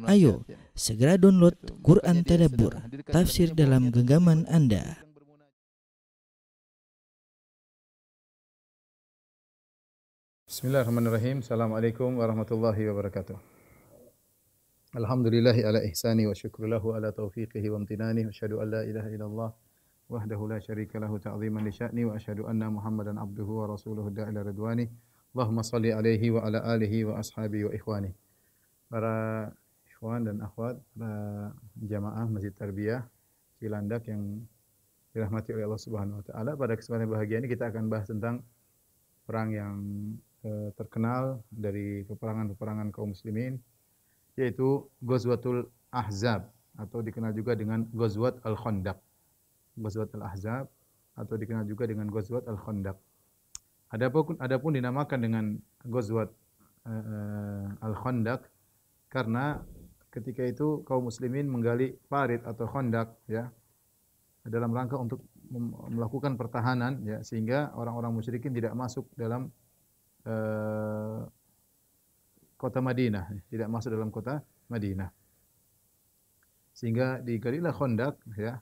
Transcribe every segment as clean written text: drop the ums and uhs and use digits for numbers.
Ayo, segera download Quran Tadabbur, tafsir dalam genggaman Anda. Bismillahirrahmanirrahim. Assalamualaikum warahmatullahi wabarakatuh. Alhamdulillahi ala ihsani wa syukrulahu ala taufiqihi wa amtinani wa asyhadu an la ilaha illallah wahdahu la syarika lahu ta'ziman li sya'ni wa asyhadu anna Muhammadan abduhu wa rasuluhu da'ila ridwani. Allahumma shalli alaihi wa ala alihi wa ashabihi wa ikhwani. Para ikhwan dan akhwat, para jamaah Masjid Tarbiyah Cilandak yang dirahmati oleh Allah Subhanahu wa taala, pada kesempatan bahagia ini kita akan bahas tentang perang yang terkenal dari peperangan-peperangan kaum muslimin, yaitu Ghazwatul Ahzab atau dikenal juga dengan Ghazwat Al-Khandaq. Ghazwat Al-Ahzab atau dikenal juga dengan Ghazwat Al-Khandaq. Adapun dinamakan dengan Ghazwat Al-Khandaq karena ketika itu kaum muslimin menggali parit atau khandaq ya dalam rangka untuk melakukan pertahanan ya, sehingga orang-orang musyrikin tidak masuk dalam kota Madinah, tidak masuk dalam kota Madinah. Sehingga digalilah khandaq ya,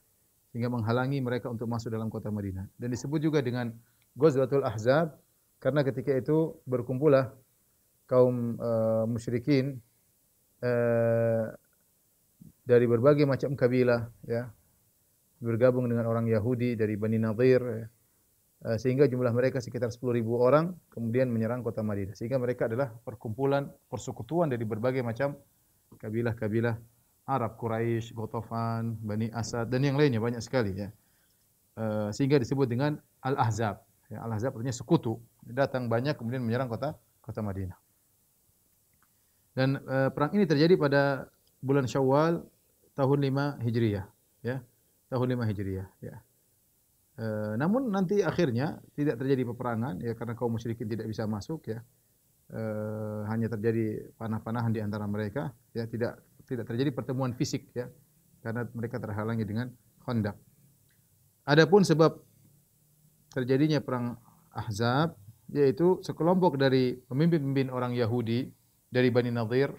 sehingga menghalangi mereka untuk masuk dalam kota Madinah. Dan disebut juga dengan Ghazwatul Ahzab karena ketika itu berkumpullah kaum musyrikin dari berbagai macam kabilah ya, bergabung dengan orang Yahudi dari Bani Nadhir ya, sehingga jumlah mereka sekitar 10.000 orang kemudian menyerang kota Madinah. Sehingga mereka adalah perkumpulan, persekutuan dari berbagai macam kabilah-kabilah Arab, Quraisy, Ghatafan, Bani Asad dan yang lainnya banyak sekali ya. Sehingga disebut dengan Al-Ahzab. Ya, Al-Ahzab artinya sekutu. Datang banyak kemudian menyerang kota Madinah. Dan perang ini terjadi pada bulan Syawal tahun 5 Hijriah ya. Tahun 5 Hijriah ya. Namun nanti akhirnya tidak terjadi peperangan ya, karena kaum musyrikin tidak bisa masuk ya. Hanya terjadi panah-panahan di antara mereka ya, tidak terjadi pertemuan fisik ya, karena mereka terhalangi dengan khandaq. Adapun sebab terjadinya perang Ahzab yaitu sekelompok dari pemimpin-pemimpin orang Yahudi dari Bani Nadhir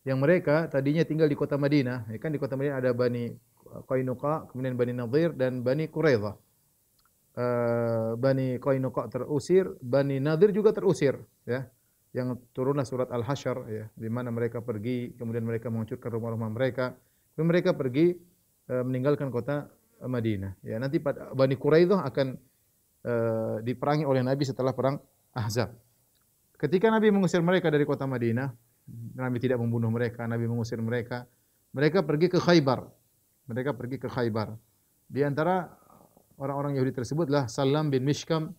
yang mereka tadinya tinggal di kota Madinah. Ya kan di kota Madinah ada Bani Qainuqa, kemudian Bani Nadhir dan Bani Quraidah. Bani Qainuqa terusir, Bani Nadhir juga terusir ya. Yang turunlah surat Al-Hasyr ya, di mana mereka pergi, kemudian mereka menghancurkan rumah-rumah mereka. Kemudian mereka pergi meninggalkan kota Madinah. Ya, nanti Bani Quraidah akan diperangi oleh Nabi setelah perang Ahzab. Ketika Nabi mengusir mereka dari kota Madinah, Nabi tidak membunuh mereka, Nabi mengusir mereka. Mereka pergi ke Khaybar. Di antara orang-orang Yahudi tersebutlah Salam bin Mishkam,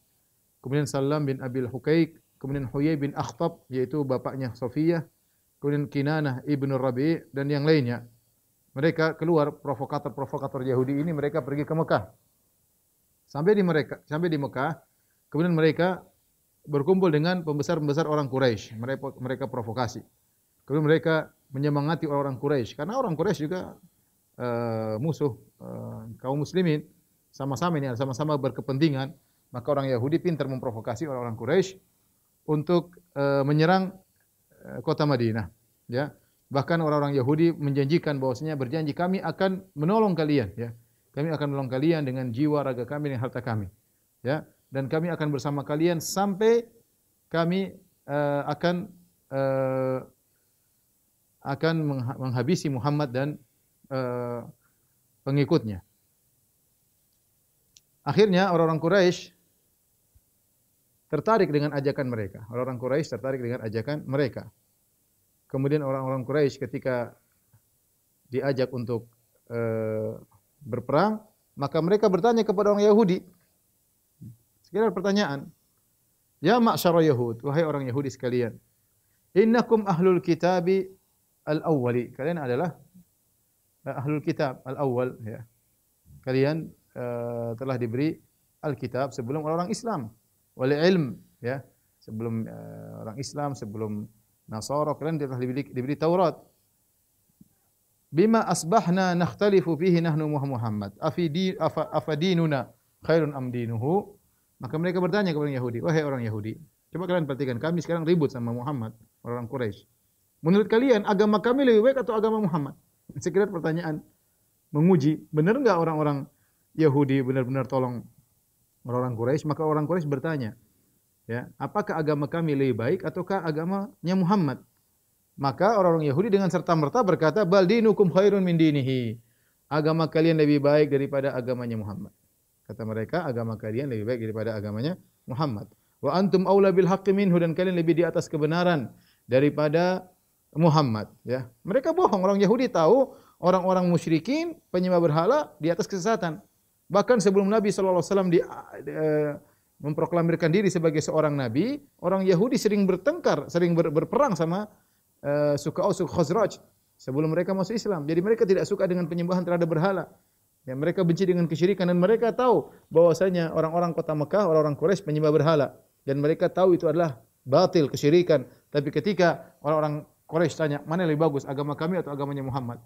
kemudian Salam bin Abil Huqaiq, kemudian Huyai bin Akhtab, yaitu bapaknya Safiyah, kemudian Kinanah ibnu Rabi' dan yang lainnya. Mereka keluar, provokator Yahudi ini, mereka pergi ke Mekah. Sampai di Mekah, kemudian mereka berkumpul dengan pembesar-pembesar orang Quraisy. Mereka provokasi. Kemudian mereka menyemangati orang Quraisy karena orang Quraisy juga musuh kaum muslimin. Sama-sama berkepentingan. Maka orang Yahudi pintar memprovokasi orang-orang Quraisy untuk menyerang kota Madinah. Ya. Bahkan orang-orang Yahudi menjanjikan bahwasanya berjanji kami akan menolong kalian. Ya. Kami akan menolong kalian dengan jiwa, raga kami dan harta kami. Ya. Dan kami akan bersama kalian sampai kami akan menghabisi Muhammad dan pengikutnya. Akhirnya orang-orang Quraisy tertarik dengan ajakan mereka. Kemudian orang-orang Quraisy ketika diajak untuk berperang, maka mereka bertanya kepada orang Yahudi. Sekedar pertanyaan. Ya ma'syara Yahud, wahai orang Yahudi sekalian. Innakum ahlul kitabi al-awwali. Kalian adalah ahlul kitab al-awwal ya. Kalian telah diberi Alkitab sebelum orang Islam. Wal ilm ya. Sebelum orang Islam, sebelum Nasara, kalian telah diberi Taurat. Bima asbahna nakhtalifu fihi nahnu Muhammad. Afadinuna khairun am dinuhu. Maka mereka bertanya kepada Yahudi, wahai orang Yahudi, coba kalian perhatikan, kami sekarang ribut sama Muhammad, orang Quraisy. Menurut kalian agama kami lebih baik atau agama Muhammad? Sekedar pertanyaan menguji, benar enggak orang-orang Yahudi benar-benar tolong orang-orang Quraisy? Maka orang Quraisy bertanya, ya, apakah agama kami lebih baik ataukah agamanya Muhammad? Maka orang-orang Yahudi dengan serta-merta berkata, bal dinukum khairun min dinihi. Agama kalian lebih baik daripada agamanya Muhammad. Kata mereka, agama kalian lebih baik daripada agamanya Muhammad. Wa antum aula bil haqqi minhu, dan kalian lebih di atas kebenaran daripada Muhammad, ya. Mereka bohong. Orang Yahudi tahu orang-orang musyrikin penyembah berhala di atas kesesatan. Bahkan sebelum Nabi sallallahu alaihi wasallam memproklamirkan diri sebagai seorang nabi, orang Yahudi sering bertengkar, sering berperang sama suku Aus, suku Khazraj sebelum mereka masuk Islam. Jadi mereka tidak suka dengan penyembahan terhadap berhala. Ya, mereka benci dengan kesyirikan dan mereka tahu bahwasanya orang-orang kota Mekah, orang-orang Quraisy penyembah berhala, dan mereka tahu itu adalah batil, kesyirikan. Tapi ketika orang-orang Quraisy tanya, mana lebih bagus, agama kami atau agamanya Muhammad?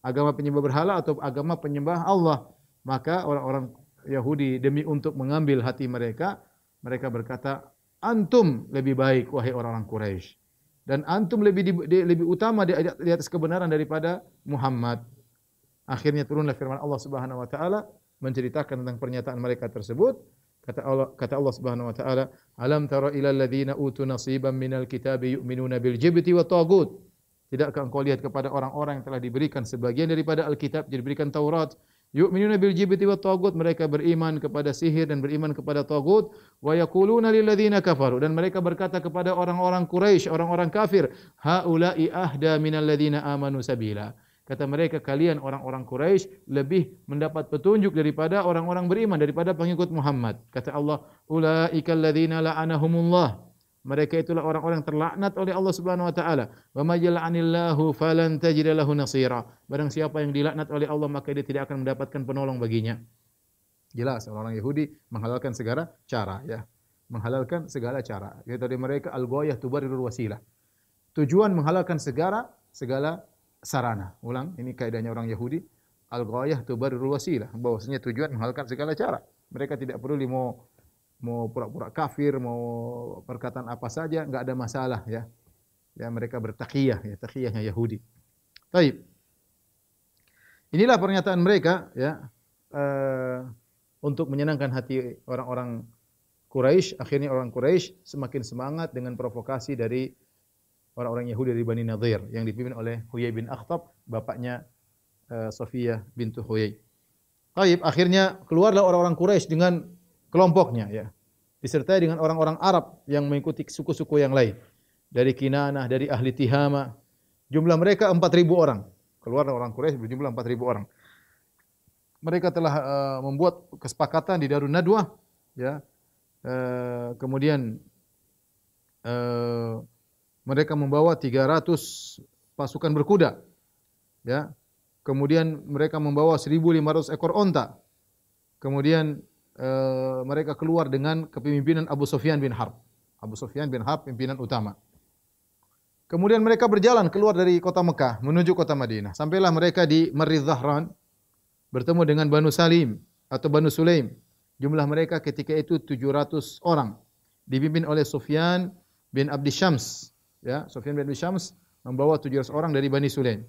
Agama penyembah berhala atau agama penyembah Allah? Maka orang-orang Yahudi demi untuk mengambil hati mereka, mereka berkata, antum lebih baik wahai orang-orang Quraisy, dan antum lebih utama di atas kebenaran daripada Muhammad. Akhirnya turunlah firman Allah Subhanahu wa taala menceritakan tentang pernyataan mereka tersebut. Kata Allah Subhanahu wa taala, "Alam tara ilal ladzina utu nasiban minal kitabi yu'minuna bil jibti wat taghut." Tidakkah engkau lihat kepada orang-orang yang telah diberikan sebagian daripada Alkitab, diberikan Taurat, yu'minuna bil jibti wat taghut, mereka beriman kepada sihir dan beriman kepada taghut, wa yaquluna lil ladzina kafaru, dan mereka berkata kepada orang-orang Quraisy, orang-orang kafir, haula'i ahda minal ladzina amanu sabila. Kata mereka, kalian orang-orang Quraisy lebih mendapat petunjuk daripada orang-orang beriman, daripada pengikut Muhammad. Kata Allah, ulaikal ladzina la'anahumullah. Mereka itulah orang-orang terlaknat oleh Allah Subhanahu wa taala. Wa may yal'anillahu falan tajid lahu nasira. Barang siapa yang dilaknat oleh Allah, maka dia tidak akan mendapatkan penolong baginya. Jelas orang-orang Yahudi menghalalkan segala cara, ya. Menghalalkan segala cara. Kata mereka, al-ghayah tubarrirul wasilah. Tujuan menghalalkan segala sarana. Ulang, ini kaidahnya orang Yahudi. Al-ghayah tubarrirul wasilah. Bahwasanya tujuan menghalalkan segala cara. Mereka tidak perlu mau pura-pura kafir, mau perkataan apa saja, enggak ada masalah, ya. Ya, mereka bertaqiyah, ya, taqiyahnya Yahudi. Baik. Inilah pernyataan mereka, ya, untuk menyenangkan hati orang-orang Quraisy. Akhirnya orang Quraisy semakin semangat dengan provokasi dari orang-orang Yahudi dari Bani Nadir yang dipimpin oleh Huyai bin Akhtab, bapaknya Safiyah bintu Huyai. Baik, akhirnya keluarlah orang-orang Quraisy dengan kelompoknya, ya. Disertai dengan orang-orang Arab yang mengikuti suku-suku yang lain. Dari Kinanah, dari ahli Tihama. Jumlah mereka 4.000 orang. Keluarlah orang Quraisy berjumlah 4.000 orang. Mereka telah membuat kesepakatan di Darun Nadwah, ya. Kemudian mereka membawa 300 pasukan berkuda, ya. Kemudian mereka membawa 1.500 ekor onta. Kemudian mereka keluar dengan kepemimpinan Abu Sufyan bin Harb. Abu Sufyan bin Harb pimpinan utama. Kemudian mereka berjalan keluar dari kota Mekah menuju kota Madinah. Sampailah mereka di Marri Dhahran, bertemu dengan Banu Salim atau Banu Sulaim. Jumlah mereka ketika itu 700 orang, dipimpin oleh Sufyan bin Abdi Syams. Ya, Sufyan bin Abdi Syams membawa 700 orang dari Bani Sulaim.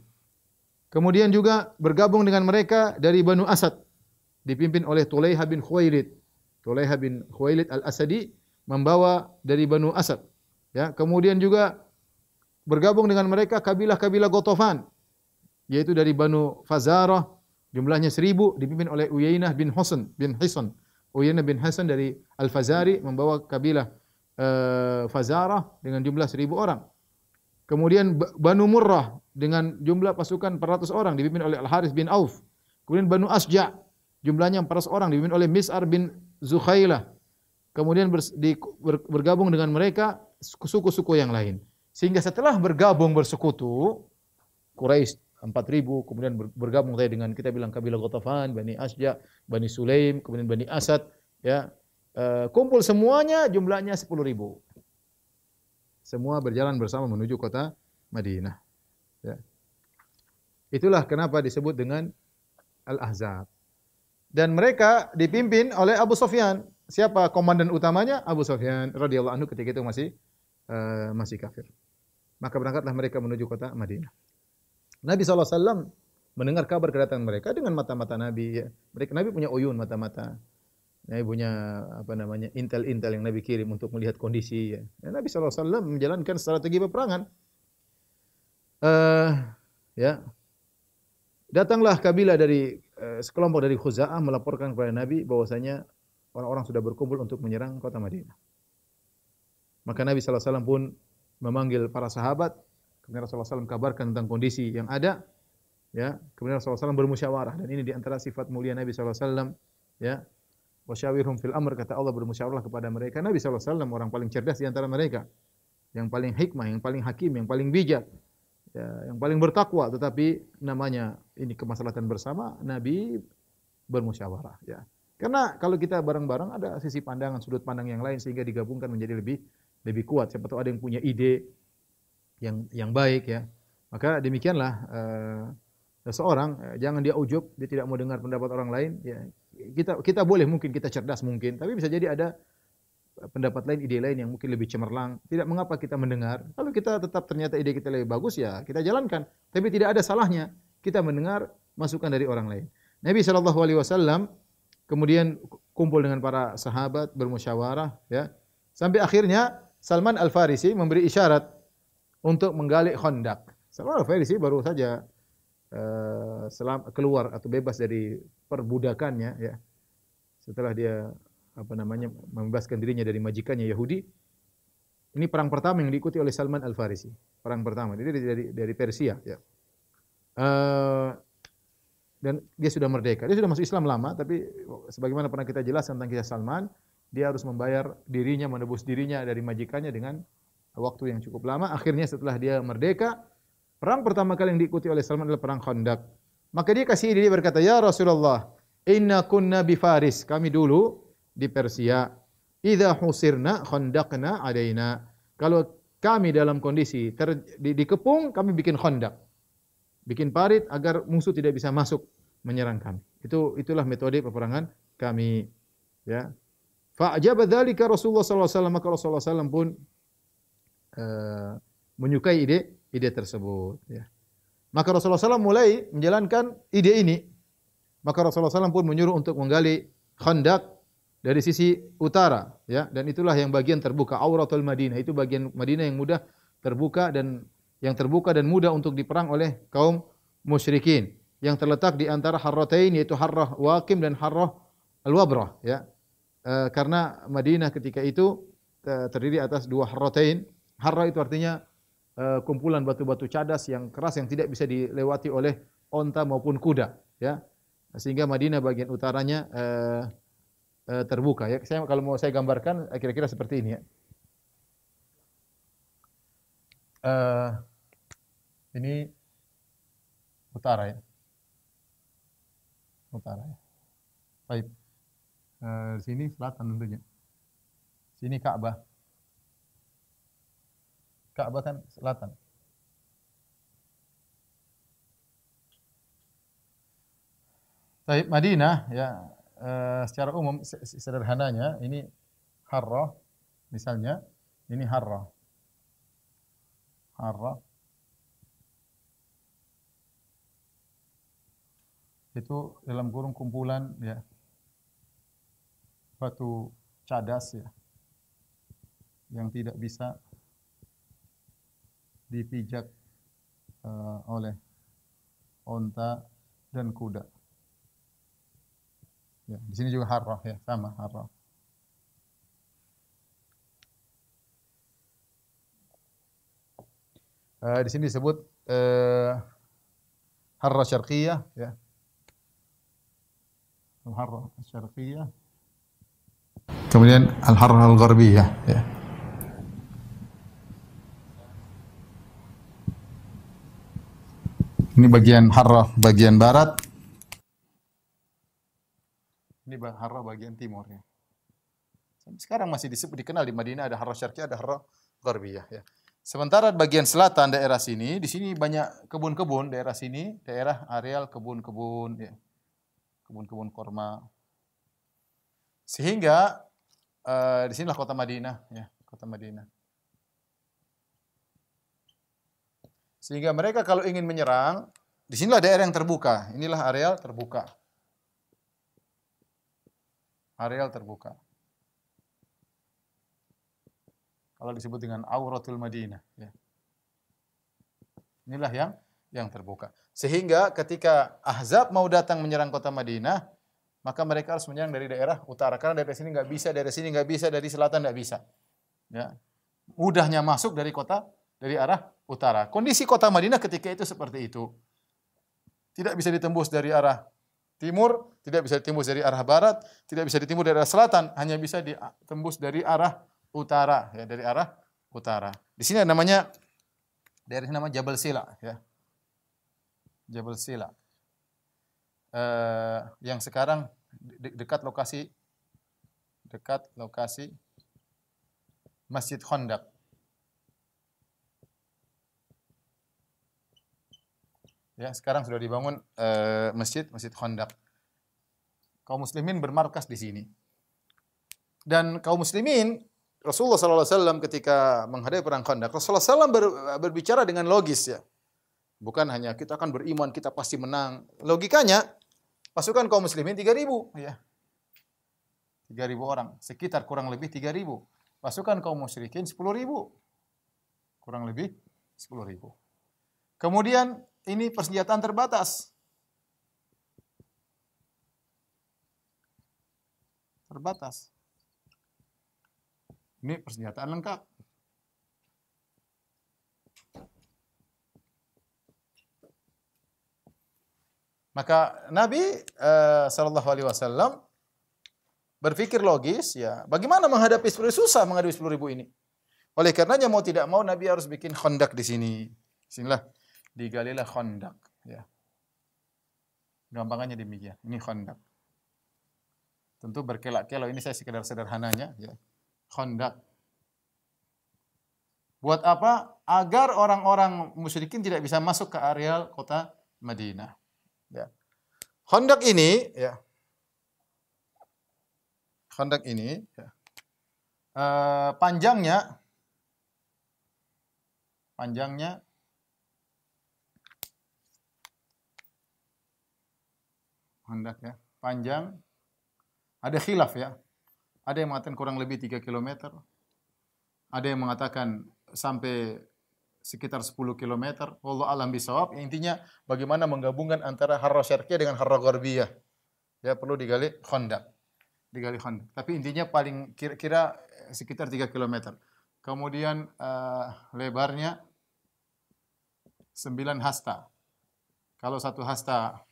Kemudian juga bergabung dengan mereka dari Banu Asad, dipimpin oleh Tulaiha bin Khuwailid. Tulaiha bin Khuwailid al-Asadi membawa dari Banu Asad. Ya, kemudian juga bergabung dengan mereka kabilah-kabilah Ghatafan, yaitu dari Banu Fazarah, jumlahnya 1.000, dipimpin oleh Uyainah bin Hisan. Uyainah bin Hisan dari Al-Fazari membawa kabilah Fazarah dengan jumlah 1.000 orang. Kemudian Banu Murrah dengan jumlah pasukan 400 orang dipimpin oleh Al-Harith bin Auf. Kemudian Banu Asja' jumlahnya 400 orang dipimpin oleh Mis'ar bin Zukhailah. Kemudian bergabung dengan mereka suku-suku yang lain. Sehingga setelah bergabung bersekutu, Quraisy 4.000, kemudian bergabung dengan kita bilang kabilah Ghatafan, Bani Asja', Bani Sulaim, kemudian Bani Asad, ya. Kumpul semuanya jumlahnya 10.000. Semua berjalan bersama menuju kota Madinah. Ya. Itulah kenapa disebut dengan Al-Ahzab. Dan mereka dipimpin oleh Abu Sufyan. Siapa komandan utamanya? Abu Sufyan radhiyallahu anhu ketika itu masih kafir. Maka berangkatlah mereka menuju kota Madinah. Nabi SAW mendengar kabar kedatangan mereka dengan mata-mata Nabi. Ya. Nabi punya uyun mata-mata. Nabi punya apa namanya intel-intel yang Nabi kirim untuk melihat kondisi. Ya. Dan Nabi SAW menjalankan strategi peperangan. Ya, datanglah kabilah dari sekelompok dari Khuza'ah melaporkan kepada Nabi bahwasanya orang-orang sudah berkumpul untuk menyerang kota Madinah. Maka Nabi SAW pun memanggil para sahabat. Kemudian Rasulullah SAW kabarkan tentang kondisi yang ada. Ya, kemudian Rasulullah SAW bermusyawarah, dan ini di antara sifat mulia Nabi SAW. Ya, wasyawirhum fil amr, kata Allah, bermusyawarah kepada mereka. Nabi SAW orang paling cerdas di antara mereka, yang paling hikmah, yang paling hakim, yang paling bijak, ya, yang paling bertakwa. Tetapi namanya ini kemaslahatan bersama, Nabi bermusyawarah. Ya, karena kalau kita bareng-bareng ada sisi pandangan, sudut pandang yang lain sehingga digabungkan menjadi lebih kuat. Siapa tahu ada yang punya ide yang baik, ya. Maka demikianlah seseorang, jangan dia ujub, dia tidak mau dengar pendapat orang lain, ya. Kita boleh, mungkin kita cerdas mungkin, tapi bisa jadi ada pendapat lain, ide lain yang mungkin lebih cemerlang. Tidak mengapa kita mendengar. Kalau kita tetap ternyata ide kita lebih bagus, ya kita jalankan. Tapi tidak ada salahnya kita mendengar masukan dari orang lain. Nabi SAW kemudian kumpul dengan para sahabat, bermusyawarah, ya. Sampai akhirnya Salman Al-Farisi memberi isyarat untuk menggali Khandaq. Salman Al-Farisi baru saja keluar atau bebas dari perbudakannya, ya. Setelah dia membebaskan dirinya dari majikannya Yahudi. Ini perang pertama yang diikuti oleh Salman Al-Farisi. Perang pertama. Dia dari Persia, ya. Dan dia sudah merdeka. Dia sudah masuk Islam lama, tapi sebagaimana pernah kita jelaskan tentang kisah Salman, dia harus membayar dirinya, menebus dirinya dari majikannya dengan waktu yang cukup lama. Akhirnya setelah dia merdeka, perang pertama kali yang diikuti oleh Salman adalah perang Khandaq. Maka dia kasih ide, dia berkata, "Ya Rasulullah, inna kunna bi Faris." Kami dulu di Persia. "Idza husirna khandaqna alaina." Kalau kami dalam kondisi dikepung, kami bikin khandaq. Bikin parit agar musuh tidak bisa masuk menyerang kami. Itulah metode peperangan kami, ya. Fa'ajaba dzalika Rasulullah sallallahu alaihi wasallam, maka Rasulullah sallallahu pun menyukai ide tersebut, ya. Maka Rasulullah SAW mulai menjalankan ide ini. Maka Rasulullah SAW pun menyuruh untuk menggali Khandaq dari sisi utara, ya. Dan itulah yang bagian terbuka, auratul Madinah. Itu bagian Madinah yang mudah terbuka dan mudah untuk diperang oleh kaum musyrikin, yang terletak di antara Harratain, yaitu Harrah Waqim dan Harrah Al-Wabrah, ya. Karena Madinah ketika itu terdiri atas dua Harratain. Harrah itu artinya kumpulan batu-batu cadas yang keras yang tidak bisa dilewati oleh onta maupun kuda, ya. Sehingga Madinah bagian utaranya terbuka, ya. Kalau mau saya gambarkan kira-kira seperti ini, ya. Ini utara, ya. Utara, ya. Baik. Sini selatan tentunya. Sini Ka'bah. Ka'bah kan selatan. Baik, Madinah, ya, secara umum sederhananya ini Harrah, misalnya ini Harrah. Itu dalam kurung kumpulan, ya, batu cadas, ya, yang tidak bisa dipijak oleh onta dan kuda. Ya, di sini juga Harrah, ya, sama Harrah. Di sini disebut Harrah Syarqiyah, ya. Al-Harrah Syarqiyah. Kemudian Al-Harrah Al-Gharbiyah, ya. Ini bagian Harrah bagian barat. Ini Harrah bagian timur, ya. Sampai sekarang masih dikenal di Madinah ada Harrah Syarqiyah, ada Harrah Gharbiyah, ya. Sementara bagian selatan daerah sini, di sini banyak kebun-kebun, daerah sini, daerah areal kebun-kebun, ya. Kebun-kebun korma. Sehingga di sinilah kota Madinah, ya, kota Madinah. Sehingga mereka kalau ingin menyerang, disinilah daerah yang terbuka. Inilah areal terbuka. Areal terbuka. Kalau disebut dengan Auratul Madinah. Ya. Inilah yang terbuka. Sehingga ketika Ahzab mau datang menyerang kota Madinah, maka mereka harus menyerang dari daerah utara. Karena dari sini nggak bisa, dari sini nggak bisa, dari selatan nggak bisa. Ya. Mudahnya masuk dari arah utara. Kondisi kota Madinah ketika itu seperti itu. Tidak bisa ditembus dari arah timur, tidak bisa ditembus dari arah barat, tidak bisa ditembus dari arah selatan, hanya bisa ditembus dari arah utara, ya, dari arah utara. Di sini namanya daerah ini namanya Jabal Sila, ya. Jabal Sila. Yang sekarang dekat lokasi Masjid Khandaq. Ya, sekarang sudah dibangun Masjid Khandaq. Kaum muslimin bermarkas di sini. Dan kaum muslimin, Rasulullah SAW ketika menghadapi perang Khandaq, Rasulullah SAW berbicara dengan logis, ya. Bukan hanya kita akan beriman, kita pasti menang. Logikanya, pasukan kaum muslimin 3.000, ya. 3.000 orang, sekitar kurang lebih 3.000. Pasukan kaum musyrikin 10.000. Kurang lebih 10.000. Kemudian ini persenjataan terbatas. Terbatas. Ini persenjataan lengkap. Maka Nabi sallallahu alaihi wasallam berpikir logis, ya. Bagaimana menghadapi 10.000? Susah menghadapi 10.000 ini. Oleh karenanya mau tidak mau Nabi harus bikin khandak di sini. Sinilah digalilah khandak, ya. Gampangannya demikian. Ini khandak. Tentu berkelak-kelok, ini saya sekedar sederhananya, ya. Khandak. Buat apa? Agar orang-orang musyrikin tidak bisa masuk ke areal kota Madinah. Ya. Khandak ini, ya. Khandak ini, ya. Panjangnya Khandak, ya. Panjang ada khilaf, ya. Ada yang mengatakan kurang lebih 3 km. Ada yang mengatakan sampai sekitar 10 km. Wallahu a'lam bishawab. Intinya bagaimana menggabungkan antara Harra Syarqiyah dengan Harra Gharbiyah. Ya, perlu digali khandak. Tapi intinya paling kira-kira sekitar 3 km. Kemudian lebarnya 9 hasta. Kalau 1 hasta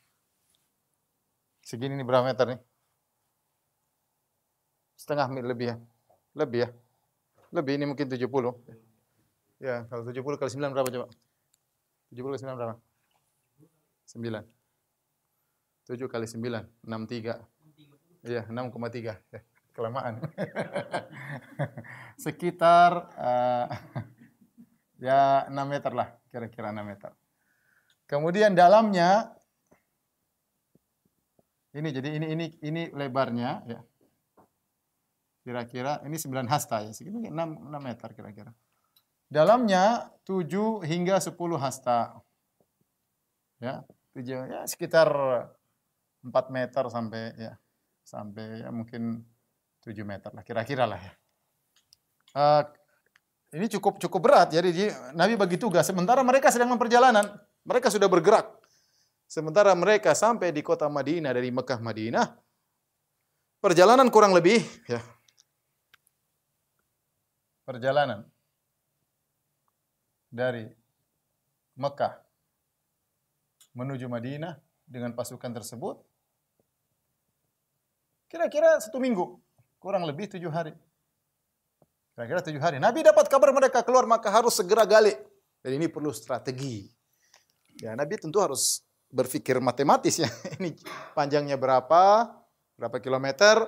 segini, ini berapa meter nih? Setengah mil lebih, ya. Lebih, ini mungkin 70. Ya, kalau 70 kali 9 berapa coba? 70 kali 9 berapa? 9. 7 kali 9, 63. Iya, 6,3. Ya, kelamaan. Sekitar ya 6 meter lah, kira-kira 6 meter. Kemudian dalamnya ini, jadi ini lebarnya, ya. Kira-kira ini 9 hasta, ya. Segini 6 meter kira-kira. Dalamnya 7 hingga 10 hasta. Ya, 7, ya sekitar 4 meter sampai ya mungkin 7 meter lah, kira-kira lah, ya. Ini cukup berat, jadi Nabi bagi tugas. Sementara mereka sedang perjalanan, mereka sudah bergerak. Sementara mereka sampai di kota Madinah, dari Mekah Madinah, perjalanan kurang lebih, ya. Perjalanan dari Mekah menuju Madinah dengan pasukan tersebut kira-kira 1 minggu, kurang lebih 7 hari. Kira-kira 7 hari. Nabi dapat kabar mereka keluar, maka harus segera gali. Dan ini perlu strategi. Ya, Nabi tentu harus berpikir matematis, ya. Ini panjangnya berapa kilometer,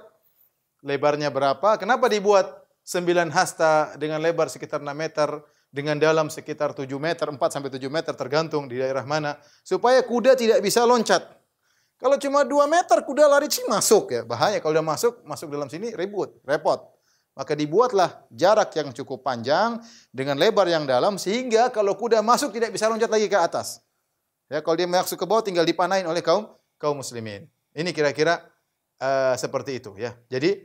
lebarnya berapa. Kenapa dibuat 9 hasta dengan lebar sekitar 6 meter, dengan dalam sekitar 7 meter, 4 sampai 7 meter tergantung di daerah mana, supaya kuda tidak bisa loncat. Kalau cuma 2 meter kuda lari sih masuk, ya. Bahaya kalau udah masuk dalam sini repot. Maka dibuatlah jarak yang cukup panjang dengan lebar yang dalam sehingga kalau kuda masuk tidak bisa loncat lagi ke atas. Ya, kalau dia masuk ke bawah tinggal dipanain oleh kaum muslimin. Ini kira-kira seperti itu ya. Jadi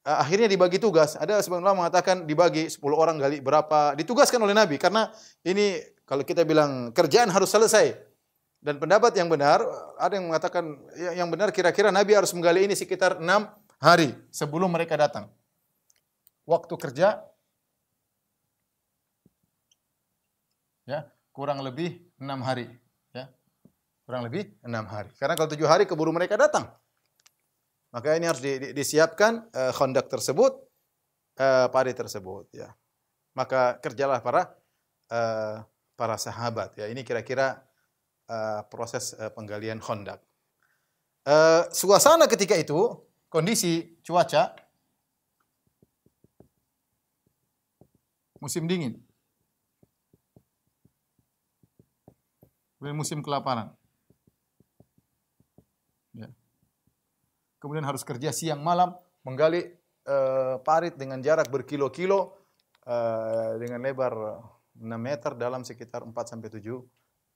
akhirnya dibagi tugas. Ada sebagian ulama mengatakan dibagi 10 orang gali berapa, ditugaskan oleh Nabi karena ini kalau kita bilang kerjaan harus selesai. Dan pendapat yang benar, ada yang mengatakan yang benar kira-kira Nabi harus menggali ini sekitar 6 hari sebelum mereka datang. Waktu kerja ya, kurang lebih 6 hari ya. Kurang lebih 6 hari. Karena kalau 7 hari keburu mereka datang. Maka ini harus disiapkan khandak tersebut, parit tersebut ya. Maka kerjalah para sahabat ya. Ini kira-kira proses penggalian khandak. Suasana ketika itu, kondisi cuaca musim dingin. Kemudian musim kelaparan. Ya. Kemudian harus kerja siang malam menggali parit dengan jarak berkilo-kilo dengan lebar 6 meter dalam sekitar 4 sampai 7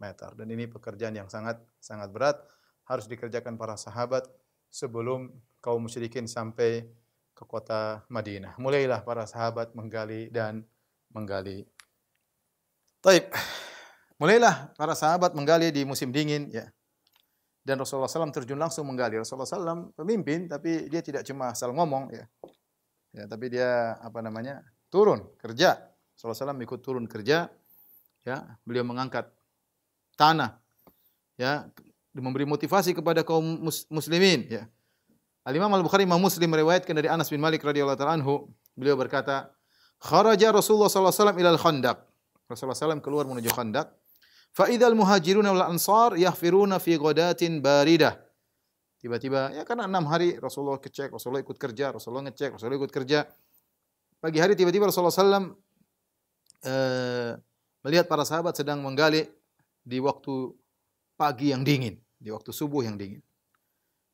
meter. Dan ini pekerjaan yang sangat sangat berat harus dikerjakan para sahabat sebelum kaum musyrikin sampai ke kota Madinah. Mulailah para sahabat menggali dan menggali. Taib. Mulailah para sahabat menggali di musim dingin ya. Dan Rasulullah SAW terjun langsung menggali. Rasulullah SAW pemimpin tapi dia tidak cuma asal ngomong ya. Ya, tapi dia turun kerja. Rasulullah SAW ikut turun kerja ya. Beliau mengangkat tanah ya, memberi motivasi kepada kaum muslimin ya. Al-Imam Al-Bukhari Imam Muslim meriwayatkan dari Anas bin Malik radhiyallahu ta'ala anhu, beliau berkata, kharaja Rasulullah sallallahu alaihi wasallam ila al-Khandaq. Rasulullah SAW keluar menuju Khandaq. Fa idzal muhajiruna wal ansar yahfiruna fi ghadatin baridah. Tiba-tiba ya karena 6 hari Rasulullah ngecek, Rasulullah ikut kerja, Rasulullah ngecek, Rasulullah ikut kerja. Pagi hari tiba-tiba Rasulullah SAW melihat para sahabat sedang menggali di waktu pagi yang dingin, di waktu subuh yang dingin.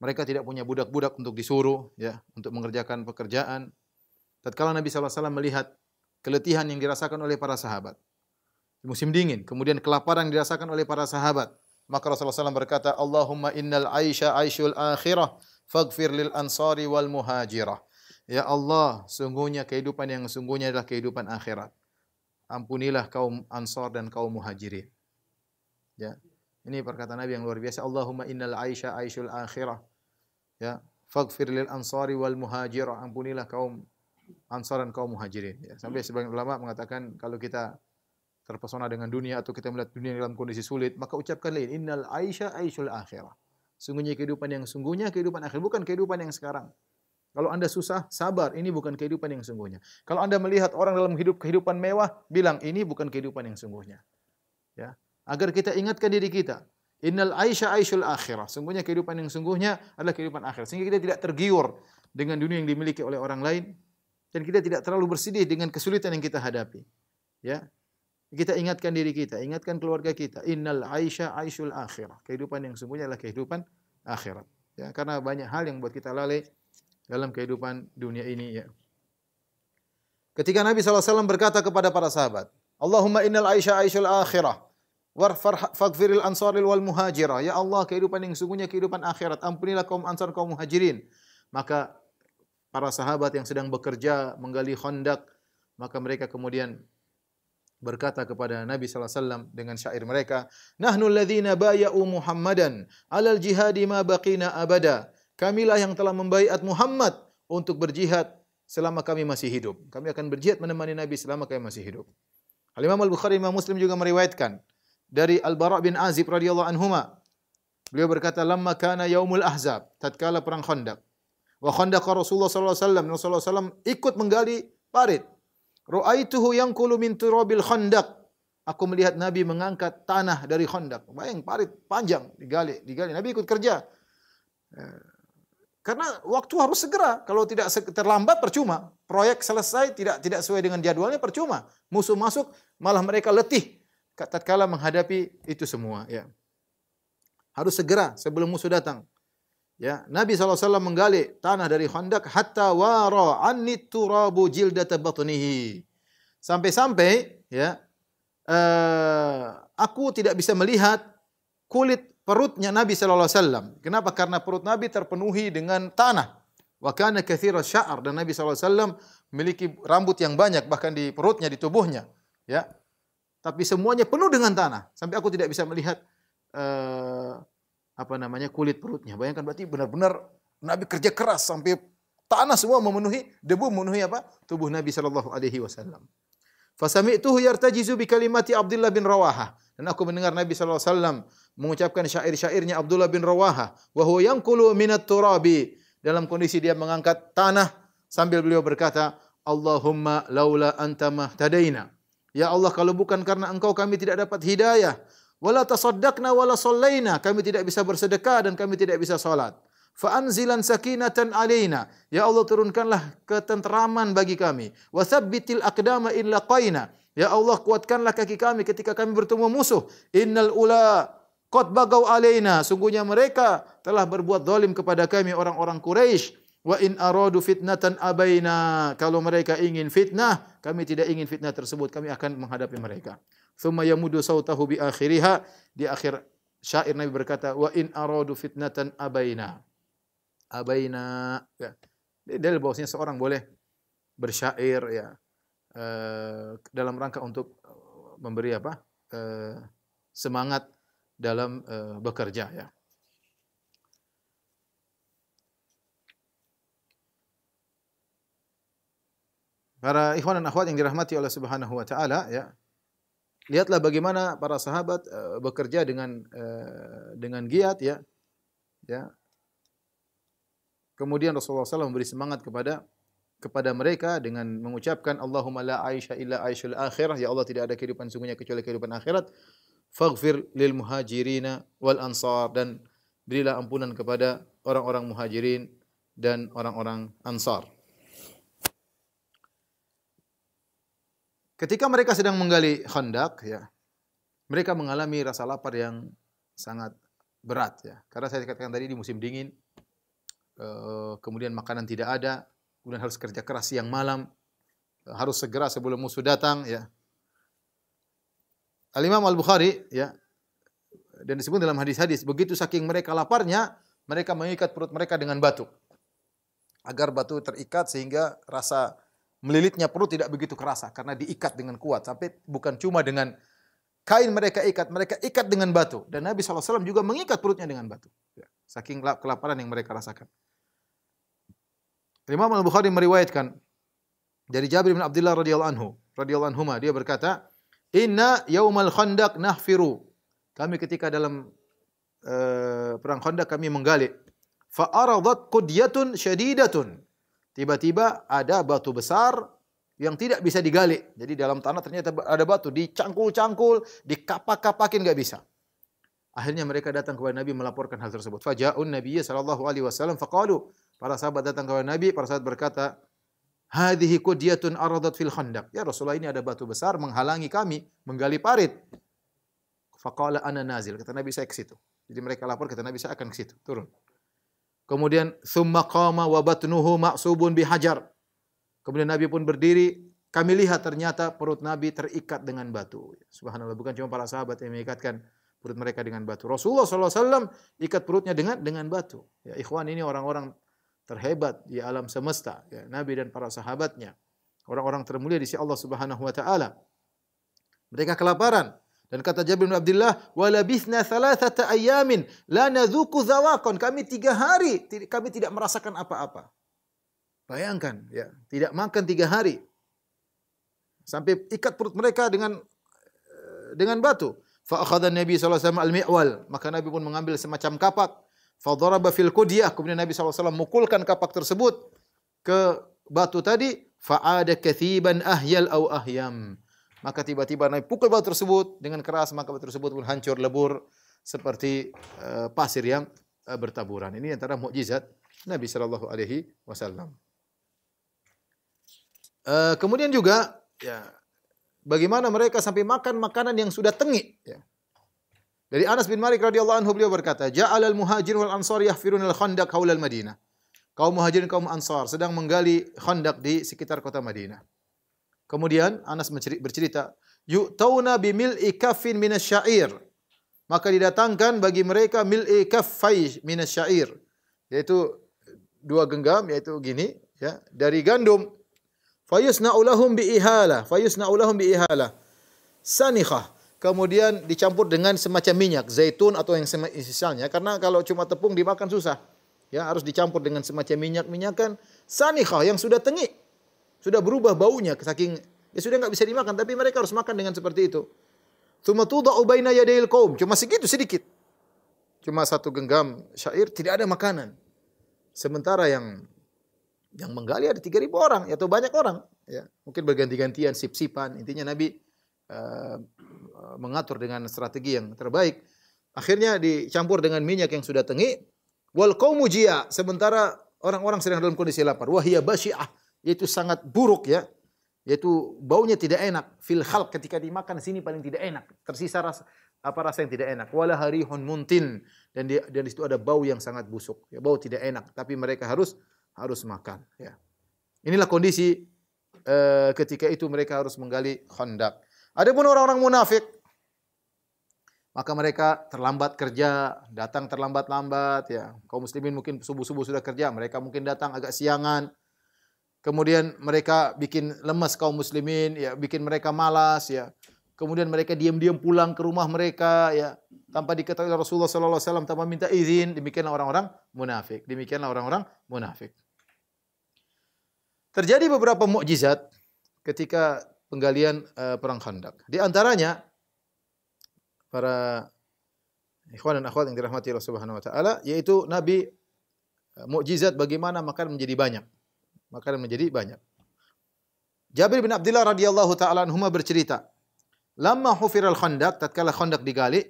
Mereka tidak punya budak-budak untuk disuruh ya, untuk mengerjakan pekerjaan. Tatkala Nabi SAW melihat keletihan yang dirasakan oleh para sahabat di musim dingin, kemudian kelaparan yang dirasakan oleh para sahabat, maka Rasulullah SAW berkata, Allahumma innal aisha aishul akhirah, faghfir lil ansari wal muhajirah. Ya Allah, sungguhnya kehidupan yang sungguhnya adalah kehidupan akhirat. Ampunilah kaum Ansar dan kaum Muhajirin. Ya. Ini perkataan Nabi yang luar biasa. Allahumma innal aisha aishul akhirah. Ya, faghfir lil ansari wal muhajirah. Ampunilah kaum Ansar dan kaum Muhajirin. Ya. Sampai sebagian ulama mengatakan kalau kita terpesona dengan dunia atau kita melihat dunia dalam kondisi sulit, maka ucapkan lain innal aisha aishul akhirah. Sungguhnya kehidupan yang sungguhnya kehidupan akhir, bukan kehidupan yang sekarang. Kalau Anda susah, sabar, ini bukan kehidupan yang sungguhnya. Kalau Anda melihat orang dalam kehidupan mewah, bilang ini bukan kehidupan yang sungguhnya. Ya. Agar kita ingatkan diri kita, innal aisha aishul akhirah. Sungguhnya kehidupan yang sungguhnya adalah kehidupan akhir. Sehingga kita tidak tergiur dengan dunia yang dimiliki oleh orang lain dan kita tidak terlalu bersedih dengan kesulitan yang kita hadapi. Ya. Kita ingatkan diri kita, ingatkan keluarga kita, innal aisha aishul akhirah. Kehidupan yang sungguhnya adalah kehidupan akhirat. Ya, karena banyak hal yang buat kita lalai dalam kehidupan dunia ini ya. Ketika Nabi SAW berkata kepada para sahabat, Allahumma innal aisha aishul akhirah warfar faghfiril ansaril wal muhajirah. Ya Allah, kehidupan yang sungguhnya kehidupan akhirat. Ampunilah kaum Ansar kaum Muhajirin. Maka para sahabat yang sedang bekerja menggali khandak, maka mereka kemudian berkata kepada Nabi SAW dengan syair mereka, Nahnu alladhina baya'u Muhammadan alal jihadi ma baqina abada. Kamilah yang telah membaiat Muhammad untuk berjihad selama kami masih hidup. Kami akan berjihad menemani Nabi selama kami masih hidup. Al-Imam Al-Bukhari Imam Muslim juga meriwayatkan dari Al-Bara' bin Azib radhiyallahu anhuma. Beliau berkata, "Lamma kana yaumul ahzab," tatkala perang Khandaq. Wa khandaqa Rasulullah sallallahu alaihi wasallam. Rasulullah sallallahu ikut menggali parit. Ra'aituhu yanqulu min turabil khandaq. Aku melihat Nabi mengangkat tanah dari Khandaq. Bayang parit panjang digali. Nabi ikut kerja. Karena waktu harus segera. Kalau tidak terlambat percuma. Proyek selesai tidak sesuai dengan jadwalnya percuma. Musuh masuk malah mereka letih tatkala menghadapi itu semua ya. Harus segera sebelum musuh datang. Ya, Nabi SAW menggali tanah dari Khandaq hatta wara anni turabu jildata batnihi. Sampai-sampai ya aku tidak bisa melihat kulit perutnya Nabi sallallahu alaihi wasallam. Kenapa? Karena perut Nabi terpenuhi dengan tanah. Wa kana katsira sya'ar, dan Nabi sallallahu alaihi wasallam memiliki rambut yang banyak bahkan di perutnya, di tubuhnya, ya. Tapi semuanya penuh dengan tanah sampai aku tidak bisa melihat kulit perutnya. Bayangkan, berarti benar-benar Nabi kerja keras sampai tanah semua memenuhi, debu memenuhi tubuh Nabi sallallahu alaihi wasallam. Fasami'tuhu yartajizu bi kalimati Abdullah bin Rawaha, dan aku mendengar Nabi sallallahu alaihi wasallam mengucapkan syair-syairnya Abdullah bin Rawaha, wa huwa yanqulu minat turabi, dalam kondisi dia mengangkat tanah sambil beliau berkata, Allahumma laula anta mahtadaina. Ya Allah, kalau bukan karena Engkau kami tidak dapat hidayah. Wala tasaddaqna wala sallaina, kami tidak bisa bersedekah dan kami tidak bisa salat. Fa anzilan sakinatan alaina, ya Allah turunkanlah ketenteraman bagi kami. Wa tsabbitil aqdama illa qaina, ya Allah kuatkanlah kaki kami ketika kami bertemu musuh. Innal ula qad bagau alaina, sungguhnya mereka telah berbuat zalim kepada kami orang-orang Quraisy. Wa in aradu fitnatan abaina, kalau mereka ingin fitnah, kami tidak ingin fitnah tersebut, kami akan menghadapi mereka. Thumma yamudu sautahu bi akhiriha, di akhir syair Nabi berkata, wa in aradu fitnatan abaina. Abaina, ya. Dalil bahwasanya seorang boleh bersyair ya dalam rangka untuk memberi semangat dalam bekerja, ya. Para ikhwan dan akhwat yang dirahmati oleh Subhanahu wa taala, ya. Lihatlah bagaimana para sahabat bekerja dengan giat, ya. Ya. Kemudian Rasulullah SAW memberi semangat kepada mereka dengan mengucapkan Allahumma la aisha illa aishul akhirah, ya Allah tidak ada kehidupan sungguhnya kecuali kehidupan akhirat. Faghfir lil muhajirina wal ansar, dan berilah ampunan kepada orang-orang muhajirin dan orang-orang ansar. Ketika mereka sedang menggali Khandaq, ya, mereka mengalami rasa lapar yang sangat berat, ya. Karena saya katakan tadi di musim dingin, kemudian makanan tidak ada, kemudian harus kerja keras siang malam, harus segera sebelum musuh datang, ya. Al-Imam Al-Bukhari, ya, dan disebut dalam hadis-hadis, begitu saking mereka laparnya, mereka mengikat perut mereka dengan batu, agar batu terikat sehingga rasa melilitnya perut tidak begitu kerasa karena diikat dengan kuat, sampai bukan cuma dengan kain mereka ikat dengan batu, dan Nabi SAW juga mengikat perutnya dengan batu, ya, saking kelaparan yang mereka rasakan. Imam Al-Bukhari meriwayatkan dari Jabir bin Abdullah radhiyallahu anhuma, dia berkata, inna yaumal khandaq nahfiru, kami ketika dalam perang Khandaq kami menggali, fa aradat qudyatun syadidatun, tiba-tiba ada batu besar yang tidak bisa digali. Jadi dalam tanah ternyata ada batu, dicangkul-cangkul, dikapak-kapakin, enggak bisa. Akhirnya mereka datang kepada Nabi melaporkan hal tersebut. Faja'un Nabiyya sallallahu alaihi wasallam faqalu, para sahabat datang kepada Nabi, para sahabat berkata, hadhihi qudyatun aradat fil Khandaq. Ya Rasulullah, ini ada batu besar menghalangi kami menggali parit. Faqala ana nazil, kata Nabi, saya ke situ. Jadi mereka lapor, kata Nabi, saya akan ke situ, turun. Kemudian thumma qama wa batnuhu ma'subun bihajar. Kemudian Nabi pun berdiri, kami lihat ternyata perut Nabi terikat dengan batu. Subhanallah, bukan cuma para sahabat yang mengikatkan perut mereka dengan batu. Rasulullah SAW ikat perutnya dengan batu. Ya ikhwan, ini orang-orang terhebat di alam semesta, ya, Nabi dan para sahabatnya, orang-orang termulia di sisi Allah Subhanahu wa taala. Mereka kelaparan. Dan kata Jabir bin Abdullah, wa labithna thalathata ayamin la nadzuqu zawaqan, kami 3 hari kami tidak merasakan apa-apa. Bayangkan, ya, tidak makan 3 hari. Sampai ikat perut mereka dengan batu. Fa akhadha Nabi sallallahu alaihi wasallam al-mi'wal, maka Nabi pun mengambil semacam kapak. Fa daraba fil qudyah, kemudian Nabi sallallahu alaihi wasallam mukulkan kapak tersebut ke batu tadi. Fa ada kathiban ahyal au ahyam, maka tiba-tiba Nabi pukul batu tersebut dengan keras, maka batu tersebut pun hancur lebur seperti pasir yang bertaburan. Ini antara mukjizat Nabi sallallahu alaihi wasallam. Kemudian juga, ya, bagaimana mereka sampai makan makanan yang sudah tengik, ya. Dari Anas bin Malik radhiyallahu anhu beliau berkata, "Ja'alal muhajirin wal ansar yahfiruna al-khandaq haulal Madinah." Kaum muhajirin kaum ansar sedang menggali khandaq di sekitar kota Madinah. Kemudian Anas bercerita, "Yu'tauna bimil'i kaffin minasyair." Maka didatangkan bagi mereka mil'i kaffai minasyair, yaitu 2 genggam, yaitu gini, ya, dari gandum. Fayusna'u lahum bi'ihala, sanikhah. Kemudian dicampur dengan semacam minyak zaitun atau yang semisalnya, karena kalau cuma tepung dimakan susah. Ya, harus dicampur dengan semacam minyak-minyakan sanikhah yang sudah tengik. Sudah berubah baunya saking ya sudah enggak bisa dimakan, tapi mereka harus makan dengan seperti itu. Tsumma tuda'u baina yadayil qaum. Cuma segitu sedikit. Cuma 1 genggam syair, tidak ada makanan. Sementara yang menggali ada 3.000 orang atau banyak orang, ya. Mungkin berganti-gantian sip-sipan. Intinya Nabi mengatur dengan strategi yang terbaik. Akhirnya dicampur dengan minyak yang sudah tengik. Wal qaumu jia', sementara orang-orang sedang dalam kondisi lapar. Wahia basyi'ah, yaitu sangat buruk, ya. Yaitu baunya tidak enak. Fil khalq, ketika dimakan sini paling tidak enak. Tersisa rasa yang tidak enak. Wala harihun muntin, dan di situ ada bau yang sangat busuk. Ya, bau tidak enak, tapi mereka harus makan, ya. Inilah kondisi ketika itu mereka harus menggali khandaq. Adapun orang-orang munafik, maka mereka terlambat kerja, datang terlambat-lambat, ya. Kaum muslimin mungkin subuh-subuh sudah kerja, mereka mungkin datang agak siangan. Kemudian mereka bikin lemas kaum muslimin, ya, bikin mereka malas, ya. Kemudian mereka diam-diam pulang ke rumah mereka, ya, tanpa diketahui Rasulullah sallallahu alaihi wasallam, tanpa minta izin. Demikianlah orang-orang munafik. Terjadi beberapa mukjizat ketika penggalian perang Khandaq. Di antaranya para ikhwan dan akhwat yang dirahmati Allah Subhanahu wa taala, yaitu Nabi mukjizat bagaimana makanan menjadi banyak. Jabir bin Abdullah radhiyallahu taala anhuma bercerita, "Lamma hufiral Khandaq, tatkala Khandaq digali,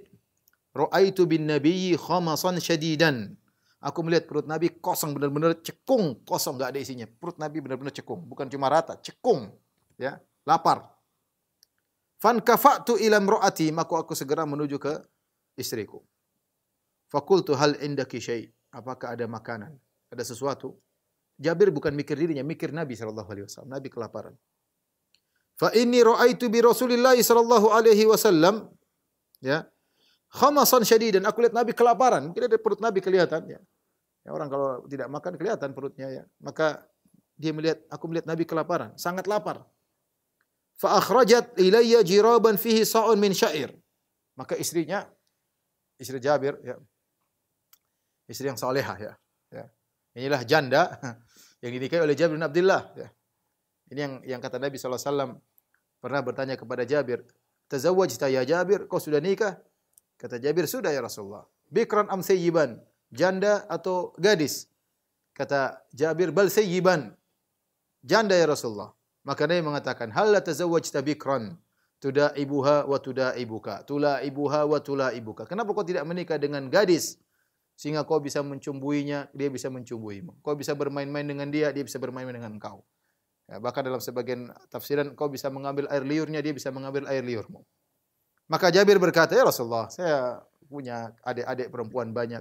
ra'aitu bin nabiyyi khamasan syadidan." Aku melihat perut Nabi kosong, benar-benar cekung, kosong, enggak ada isinya. Perut Nabi benar-benar cekung, bukan cuma rata, cekung, ya. Lapar. Fankafa'tu ila imra'ati, maka aku segera menuju ke istriku. Fakultu hal indaki syai', apakah ada makanan? Ada sesuatu? Jabir bukan mikir dirinya, mikir Nabi sallallahu alaihi wasallam. Nabi kelaparan. Fa inni ra'aitu bi Rasulillah sallallahu alaihi wasallam, ya, khamasan syadidan. Aku lihat Nabi kelaparan. Mungkin ada perut Nabi kelihatan, ya. Ya, orang kalau tidak makan kelihatan perutnya, ya. Maka aku melihat Nabi kelaparan, sangat lapar. Fa akhrajat ilayya jiraban fihi sa'un min syair. Maka istri Jabir, ya. Istri yang salehah, ya. Ya. Inilah janda yang dinikahi oleh Jabir bin Abdullah, ya. Ini yang kata Nabi sallallahu alaihi wasallam pernah bertanya kepada Jabir, "Tazawwajta ya Jabir? Kau sudah nikah?" Kata Jabir, "Sudah ya Rasulullah." "Bikran am sayyiban?" Janda atau gadis? Kata Jabir, "Bal sayyiban." Janda ya Rasulullah. Maka Nabi mengatakan, "Hal la tazawwajta bikran tudaibuha wa tudaibuka, tulaibuha wa tulaibuka." Kenapa kau tidak menikah dengan gadis sehingga kau bisa mencumbuinya, dia bisa mencumbuimu. Kau bisa bermain-main dengan dia bisa bermain-main dengan engkau. Ya, bahkan dalam sebagian tafsiran kau bisa mengambil air liurnya, dia bisa mengambil air liurmu. Maka Jabir berkata, "Ya Rasulullah, saya punya adik-adik perempuan banyak.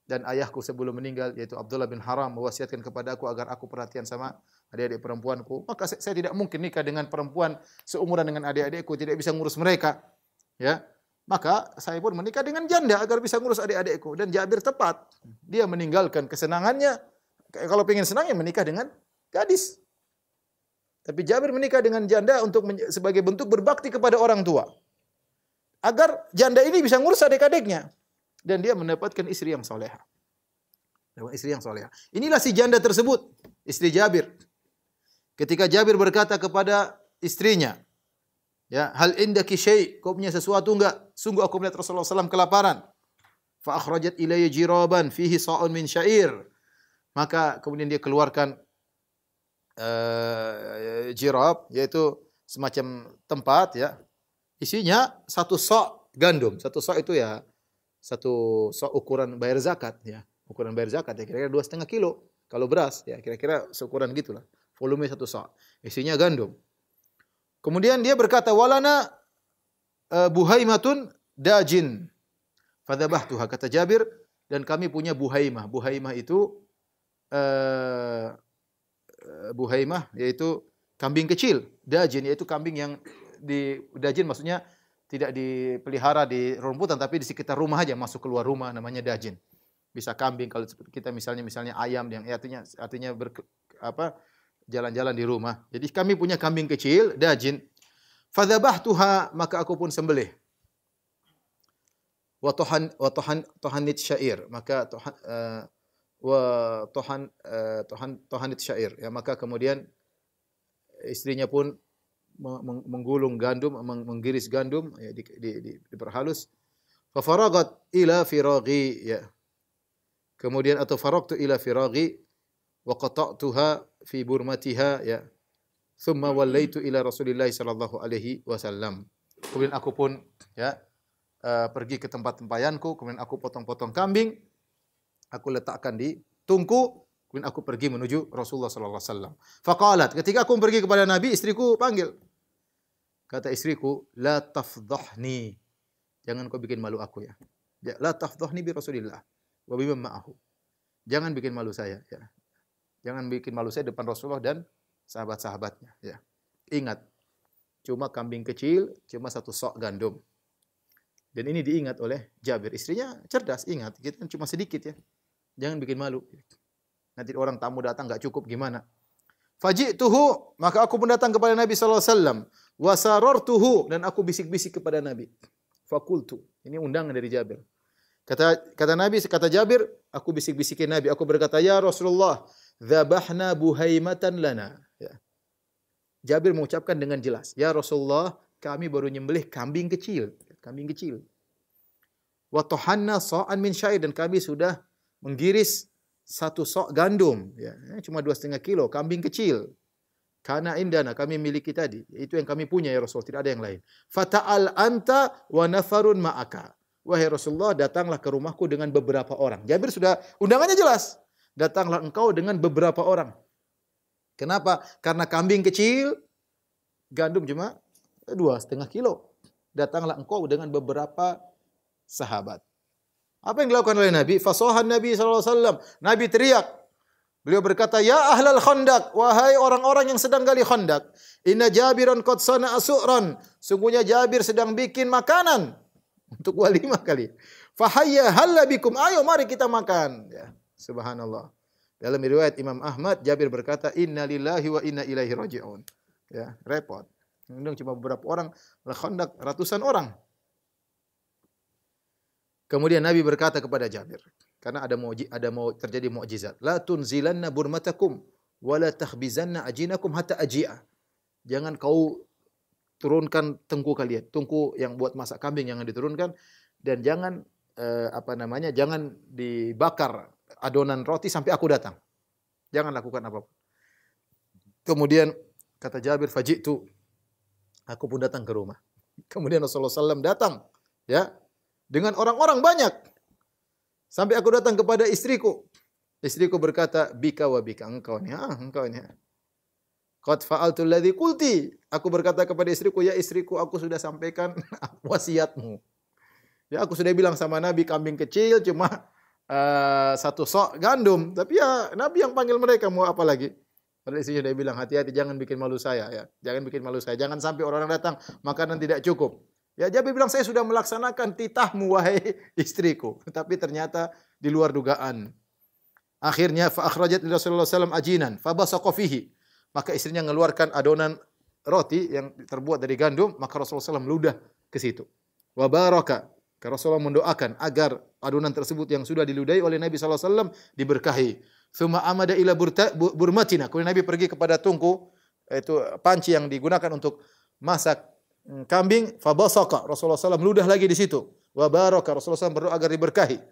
Dan ayahku sebelum meninggal, yaitu Abdullah bin Haram, mewasiatkan kepada aku agar aku perhatian sama adik-adik perempuanku. Maka saya tidak mungkin nikah dengan perempuan seumuran dengan adik-adikku, tidak bisa ngurus mereka." Ya. Maka saya pun menikah dengan janda agar bisa ngurus adik-adikku. Dan Jabir tepat. Dia meninggalkan kesenangannya. Kalau pengen senang ya menikah dengan gadis. Tapi Jabir menikah dengan janda sebagai bentuk berbakti kepada orang tua. Agar janda ini bisa ngurus adik-adiknya. Dan dia mendapatkan istri yang salehah. Inilah si janda tersebut, istri Jabir. Ketika Jabir berkata kepada istrinya, ya, "Hal indaki syai', kau punya sesuatu enggak? Sungguh aku melihat Rasulullah SAW kelaparan." Fa akhrajat ilayya jiraban fihi sa'un min syair. Maka kemudian dia keluarkan jirab, yaitu semacam tempat, ya. Isinya 1 sa' gandum. 1 sa' itu ya 1 sa' ukuran bayar zakat, ya. Ukuran bayar zakat ya kira-kira 2,5 kilo. Kalau beras ya kira-kira seukuran gitulah. Volume 1 sa'. Isinya gandum. Kemudian dia berkata, "Walana buhaimatun dajin." Fadzabahtuha, kata Jabir, dan kami punya buhaimah. Buhaimah itu buhaimah yaitu kambing kecil, dajin yaitu kambing yang dajin maksudnya tidak dipelihara di rumputan tapi di sekitar rumah aja, masuk keluar rumah, namanya dajin. Bisa kambing, kalau kita misalnya ayam yang artinya jalan-jalan di rumah. Jadi kami punya kambing kecil, dajin. Fadzabahtuha, maka aku pun sembelih. Wa tohanit syair, maka tohanit syair, ya, maka kemudian istrinya pun menggulung gandum, menggiris gandum, ya, diperhalus. Fa faragat ila firaghi, ya. Kemudian atau faragtu ila firaghi wa qata'tuha fi burmatiha, ya. Thumma wallaitu ila Rasulillah sallallahu alaihi wasallam. Kemudian aku pun, ya, pergi ke tempat tempayanku, kemudian aku potong-potong kambing, aku letakkan di tungku, kemudian aku pergi menuju Rasulullah sallallahu alaihi wasallam. Faqalat, ketika aku pergi kepada Nabi, istriku panggil. Kata istriku, la tafdhahni. Jangan kau bikin malu aku, ya. La tafdhahni bi Rasulillah wa biman ma'ahu. Jangan bikin malu saya, ya. Jangan bikin malu saya depan Rasulullah dan sahabat-sahabatnya, ya. Ingat, cuma kambing kecil, cuma 1 sok gandum. Dan ini diingat oleh Jabir. Istrinya cerdas, ingat, kita kan cuma sedikit, ya. Jangan bikin malu. Nanti orang tamu datang enggak cukup gimana? Faji'tuhu, maka aku pun datang kepada Nabi sallallahu alaihi wasallam, wa sarartuhu, dan aku bisik-bisik kepada Nabi. Fakultu, ini undangan dari Jabir. Kata Jabir, aku bisik-bisikin Nabi, aku berkata, ya Rasulullah, dzabahna buhaimatan lana. Ya. Jabir mengucapkan dengan jelas, ya Rasulullah, kami baru nyembelih kambing kecil. Wa tohanna sa'an min syair, dan kami sudah menggiris 1 sok gandum, ya, cuma 2,5 kilo, kambing kecil. Kana indana, kami miliki tadi, itu yang kami punya ya Rasul, tidak ada yang lain. Fata'al anta wa nafarun ma'aka. Wahai Rasulullah, datanglah ke rumahku dengan beberapa orang. Jabir sudah undangannya jelas. Datanglah engkau dengan beberapa orang. Kenapa? Karena kambing kecil, gandum cuma 2,5 kilo. Datanglah engkau dengan beberapa sahabat. Apa yang dilakukan oleh Nabi? Fasohan Nabi sallallahu alaihi wasallam. Nabi teriak. Beliau berkata, "Ya ahlal khandaq, wahai orang-orang yang sedang gali khandaq, inna Jabiran qad sana'a su'ran." Sungguhnya Jabir sedang bikin makanan untuk walimah kali. Fahayya halla bikum, ayo mari kita makan. Ya, subhanallah. Dalam riwayat Imam Ahmad, Jabir berkata, "Inna lillahi wa inna ilaihi raji'un." Ya, repot. Undang cuma beberapa orang, khandaq ratusan orang. Kemudian Nabi berkata kepada Jabir, karena ada mau terjadi mukjizat. La tunzilanna burmatakum wa la takhbizanna ajinakum hatta aji'a. Jangan kau turunkan tungku kalian, tungku yang buat masak kambing jangan diturunkan, dan jangan jangan dibakar adonan roti sampai aku datang. Jangan lakukan apapun. Kemudian kata Jabir, faji'tu, aku pun datang ke rumah. Kemudian Rasulullah SAW datang, ya, dengan orang-orang banyak. Sampai aku datang kepada istriku. Istriku berkata, bika wa bika, engkau ni. Qad fa'altu alladhi qulti. Aku berkata kepada istriku, ya istriku, aku sudah sampaikan wasiatmu. Ya, aku sudah bilang sama Nabi, kambing kecil cuma 1 sok gandum. Tapi ya Nabi yang panggil mereka, mau apa lagi? Padahal istrinya sudah bilang, hati-hati jangan bikin malu saya, ya. Jangan bikin malu saya. Jangan sampai orang-orang datang makanan tidak cukup. Ya, Jabir bilang, saya sudah melaksanakan titahmu wahai istriku. Tapi ternyata di luar dugaan. Akhirnya fa akhrajat Rasulullah SAW ajinan fa basaqa fihi. Maka istrinya mengeluarkan adonan roti yang terbuat dari gandum, maka Rasulullah SAW meludah ke situ. Wa baraka, Rasulullah mendoakan agar adonan tersebut yang sudah diludahi oleh Nabi SAW diberkahi. Tsumma amada ila burmatina. Kemudian Nabi pergi kepada tungku, itu panci yang digunakan untuk masak kambing. Fa basaqa, Rasulullah SAW meludah lagi di situ. Wa baraka, Rasulullah SAW berdoa agar diberkahi.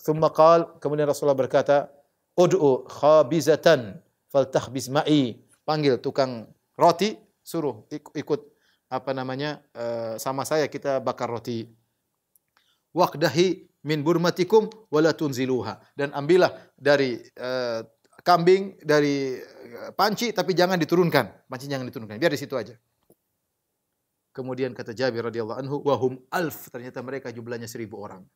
Tsumma qala, kemudian Rasulullah berkata, ud'u khabizatan faltahbiz ma'i. Panggil tukang roti, suruh ikut sama saya kita bakar roti. Waqdahi min burmatikum wala tunziluha, dan ambillah dari kambing dari panci tapi jangan diturunkan. Panci jangan diturunkan, biar di situ aja. Kemudian kata Jabir radhiyallahu anhu, wahum alf, ternyata mereka jumlahnya 1.000 orang.